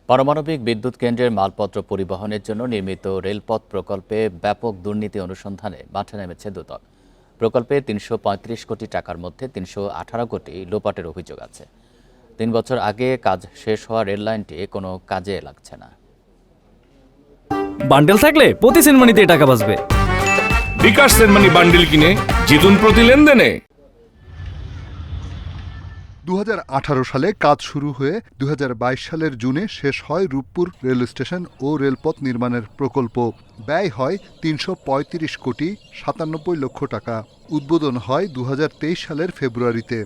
পারমাণবিক বিদ্যুৎ কেন্দ্রের মালপত্র পরিবহনের জন্য নির্মিত রেলপথ প্রকল্পে ব্যাপক দুর্নীতি অনুসন্ধানে মাঠে নেমেছে দুদক। প্রকল্পে ৩৩৫ কোটি টাকার মধ্যে ৩১৮ কোটি লোপাটের অভিযোগ আছে। ৩ বছর আগে কাজ শেষ হওয়া রেললাইনটি কোনো কাজে লাগছে না। বান্ডেল থাকলে প্রতি সেনমানিতে টাকা বাঁচবে। বিকাশ সেনমানি বান্ডেল কিনে জিতুন প্রতি লেনদেনে। ২০১৮ সালে কাজ শুরু হয়ে ২০২২ সালের জুনে শেষ হয় রূপপুর রেল স্টেশন ও রেলপথ নির্মাণের প্রকল্প। ব্যয় হয় ৩৩৫ কোটি ৯৭ লক্ষ টাকা। উদ্বোধন হয় ২০২৩ সালের ফেব্রুয়ারিতে।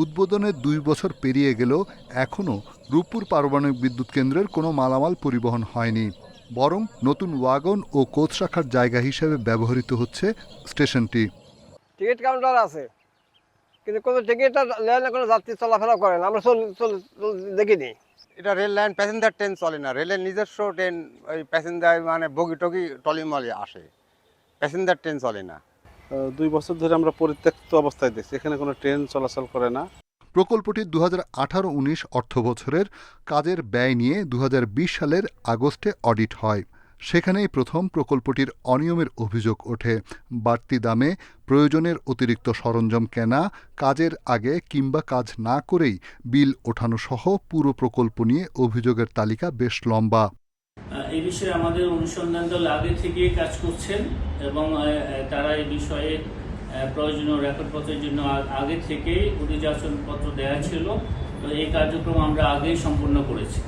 উদ্বোধনের ২ বছর পেরিয়ে গেলেও এখনও রূপপুর পারমাণবিক বিদ্যুৎ কেন্দ্রের কোনো মালামাল পরিবহন হয়নি, বরং নতুন ওয়াগন ও কোচ রাখার জায়গা হিসেবে ব্যবহৃত হচ্ছে স্টেশনটি। টিকিট কাউন্টার আছে, কিন্তু কোনো টিকিট লেনে কোনো যাত্রী চলাফেরা করে না, আমরা দেখিনি। এটা রেল লাইন প্যাসেঞ্জার ট্রেন চলে না, রেলের নিজস্ব ট্রেন ওই প্যাসেঞ্জার মানে বগি টগি টলিমলি আসে, প্যাসেঞ্জার ট্রেন চলে না। ২ বছর ধরে আমরা পরিত্যক্ত অবস্থায় দেখছি, এখানে কোনো ট্রেন চলাচল করে না। প্রকল্পটি ২০১৮-১৯ অর্থবছরের কাজের ব্যয় নিয়ে ২০২০ সালের আগস্টে অডিট হয়। সেখানেই প্রথম প্রকল্পটির অনিয়মের অভিযোগ ওঠে। বাড়তি দামে প্রয়োজনের অতিরিক্ত সরঞ্জাম কেনা, কাজের আগে কিংবা কাজ না করেই বিল ওঠানো সহ পুরো প্রকল্প নিয়ে অভিযোগের তালিকা বেশ লম্বা। এই বিষয়ে আমাদের অনুসন্ধান দল আগে থেকেই কাজ করছেন এবং তারা এই বিষয়ে প্রয়োজনীয় রেকর্ডপত্রের জন্য আগে থেকেই অধিযাচনপত্র দেওয়া ছিল। তো এই কার্যক্রম আমরা আগেই সম্পূর্ণ করেছি।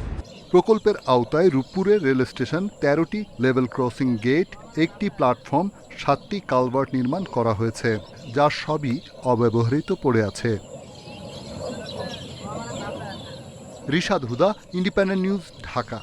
প্রকল্পের আওতায় রূপপুরের রেল স্টেশন ১৩টি লেভেল ক্রসিং গেট, ১টি প্ল্যাটফর্ম, ৭টি কালভার্ট নির্মাণ করা হয়েছে, যার সবই অব্যবহৃত পড়ে আছে। রিশাদ হুদা, ইন্ডিপেন্ডেন্ট নিউজ, ঢাকা।